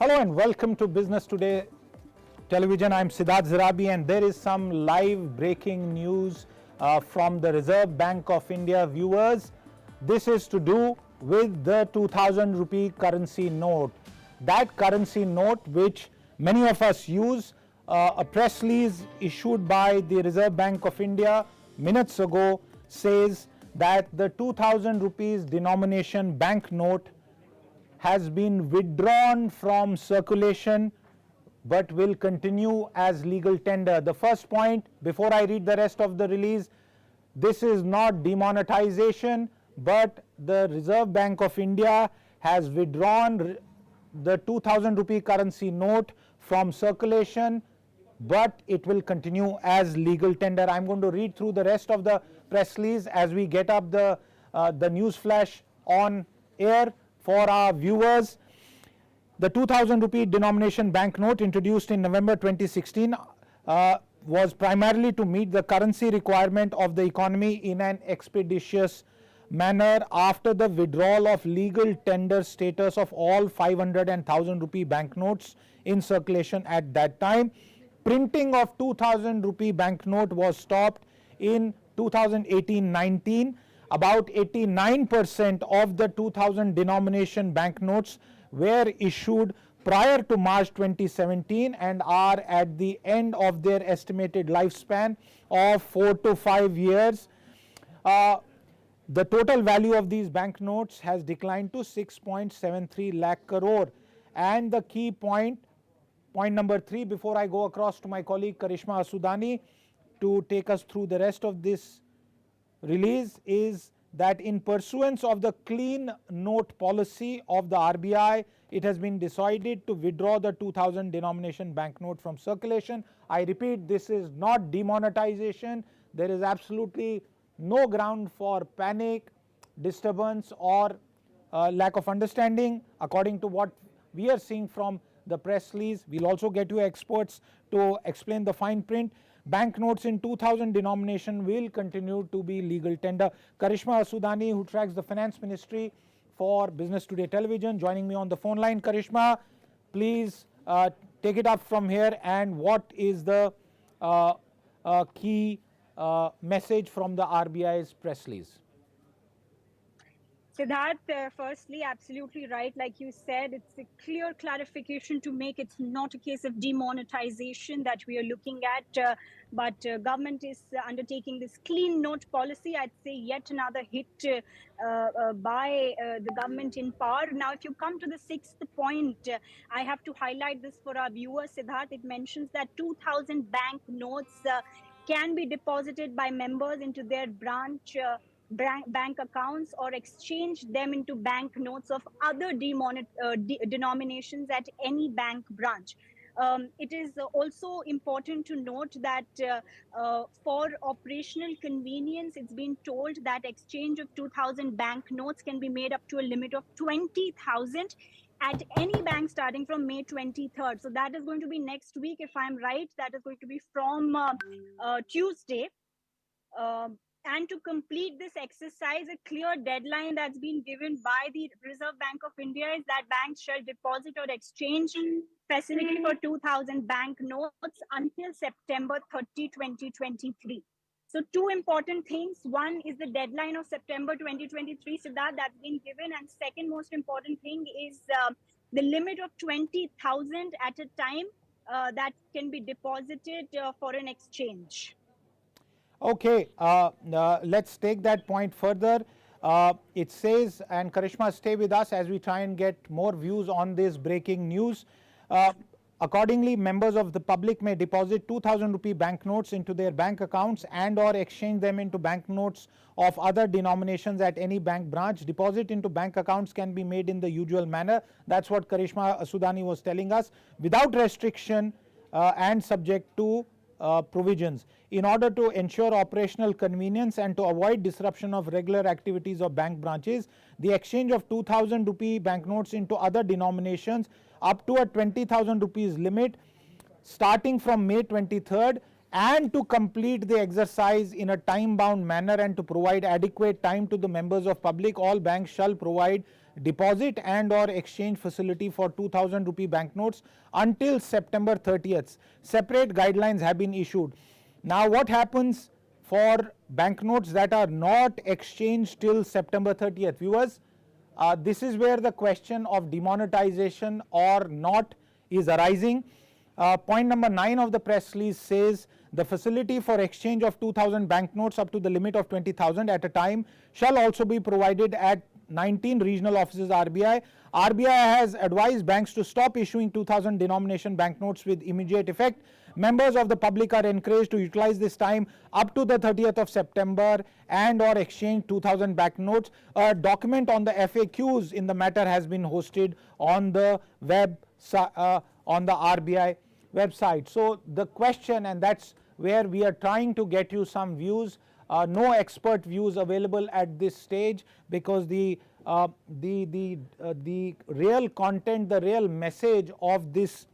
Hello and welcome to Business Today Television. I'm Siddharth Zarabi and there is some live breaking news from the Reserve Bank of India viewers. This is to do with the 2000 rupee currency note. That currency note which many of us use, a press release issued by the Reserve Bank of India minutes ago says that the 2000 rupees denomination banknote has been withdrawn from circulation but will continue as legal tender. The first point, before I read the rest of the release, this is not demonetization, but the Reserve Bank of India has withdrawn the 2000 rupee currency note from circulation, but it will continue as legal tender. I'm going to read through the rest of the press release as we get up the news flash on air for our viewers. The 2000 rupee denomination banknote introduced in November 2016 was primarily to meet the currency requirement of the economy in an expeditious manner after the withdrawal of legal tender status of all 500 and 1000 rupee banknotes in circulation at that time. Printing of 2000 rupee banknote was stopped in 2018-19. About 89% of the 2000 denomination banknotes were issued prior to March 2017 and are at the end of their estimated lifespan of 4 to 5 years. The total value of these banknotes has declined to 6.73 lakh crore. And the key point number 3, before I go across to my colleague Karishma Asudani to take us through the rest of this release, is that in pursuance of the clean note policy of the RBI, it has been decided to withdraw the 2000 denomination banknote from circulation. I repeat, this is not demonetization. There is absolutely no ground for panic, disturbance or lack of understanding according to what we are seeing from the press release. We'll also get you experts to explain the fine print. Banknotes in 2000 denomination will continue to be legal tender. Karishma Asudani, who tracks the finance ministry for Business Today Television, joining me on the phone line. Karishma, please take it up from here, and what is the key message from the RBI's press release? Siddharth, firstly, absolutely right. Like you said, it's a clear clarification to make. It's not a case of demonetization that we are looking at, but government is undertaking this clean note policy. I'd say yet another hit by the government in power. Now, if you come to the sixth point, I have to highlight this for our viewers, Siddharth. It mentions that 2000 bank notes can be deposited by members into their branch bank accounts or exchange them into bank notes of other denominations at any bank branch. It is also important to note that for operational convenience, it's been told that exchange of 2000 bank notes can be made up to a limit of 20,000 at any bank starting from May 23rd. So that is going to be next week, if I'm right. That is going to be from Tuesday. And to complete this exercise, a clear deadline that's been given by the Reserve Bank of India is that banks shall deposit or exchange facility for 2000 bank notes until September 30, 2023. So two important things. One is the deadline of September 2023, Siddharth, that's been given. And second most important thing is the limit of 20,000 at a time that can be deposited for an exchange. Okay, let's take that point further. It says, and Karishma, stay with us as we try and get more views on this breaking news. Accordingly, members of the public may deposit 2000 rupee banknotes into their bank accounts and or exchange them into banknotes of other denominations at any bank branch. Deposit into bank accounts can be made in the usual manner. That's what Karishma Asudani was telling us, without restriction and subject to provisions. In order to ensure operational convenience and to avoid disruption of regular activities of bank branches, the exchange of 2000 rupee banknotes into other denominations up to a 20,000 rupees limit starting from May 23rd and to complete the exercise in a time bound manner and to provide adequate time to the members of public, all banks shall provide deposit and or exchange facility for 2000 rupee banknotes until September 30th. Separate guidelines have been issued. Now what happens for banknotes that are not exchanged till September 30th? Viewers, this is where the question of demonetization or not is arising. Point number 9 of the press release says the facility for exchange of 2000 banknotes up to the limit of 20,000 at a time shall also be provided at 19 regional offices RBI. RBI has advised banks to stop issuing 2000 denomination banknotes with immediate effect. Members of the public are encouraged to utilize this time up to the 30th of September and or exchange 2000 banknotes. A document on the FAQs in the matter has been hosted on the on the RBI website. So the question, and that's where we are trying to get you some views, no expert views available at this stage, because the real content, the real message of this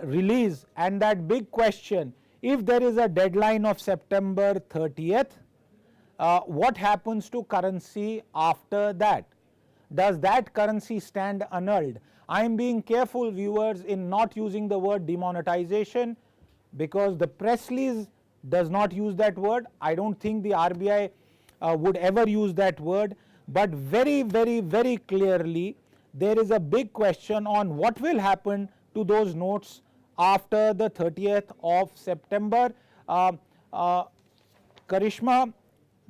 release and that big question, if there is a deadline of September 30th, what happens to currency after that? Does that currency stand annulled? I am being careful, viewers, in not using the word demonetization, because the press release does not use that word. I don't think the RBI would ever use that word, but very clearly there is a big question on what will happen to those notes after the 30th of September. Karishma,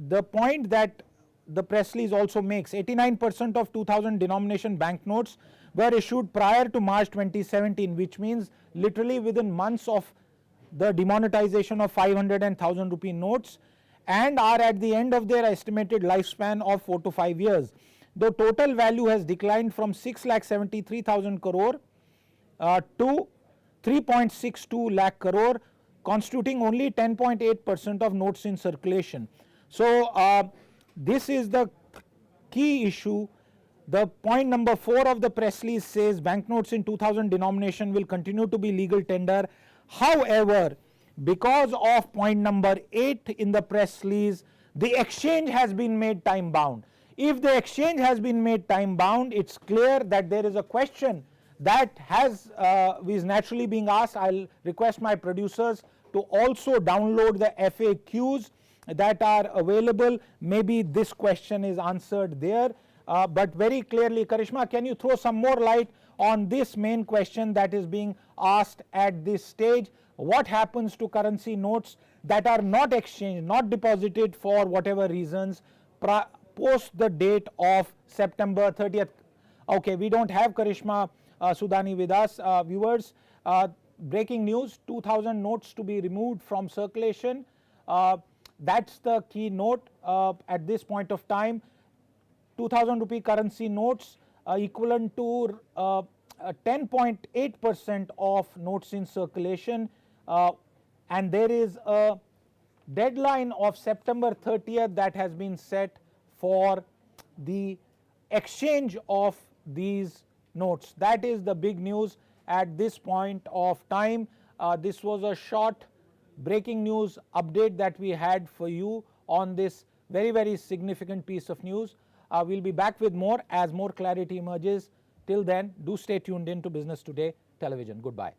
the point that the press release also makes, 89% of 2000 denomination banknotes were issued prior to March 2017, which means literally within months of the demonetization of 500 and 1000 rupee notes, and are at the end of their estimated lifespan of 4 to 5 years. The total value has declined from 6,73,000 crore to 3.62 lakh crore, constituting only 10.8% of notes in circulation. So this is the key issue. The point number 4 of the press release says banknotes in 2000 denomination will continue to be legal tender. However, because of point number 8 in the press release, the exchange has been made time bound. If the exchange has been made time bound, it's clear that there is a question that is naturally being asked. I'll request my producers to also download the FAQs that are available. Maybe this question is answered there, but very clearly, Karishma, can you throw some more light on this main question that is being asked at this stage? What happens to currency notes that are not exchanged, not deposited for whatever reasons, post the date of September 30th? Okay, we don't have Karishma Sudani with us. Viewers, breaking news, 2000 notes to be removed from circulation. That's the key note at this point of time. 2000 rupee currency notes equivalent to 10.8% of notes in circulation, and there is a deadline of September 30th that has been set for the exchange of these notes. That is the big news at this point of time. This was a short breaking news update that we had for you on this very significant piece of news. We'll be back with more as more clarity emerges. Till then, do stay tuned in to Business Today Television. Goodbye.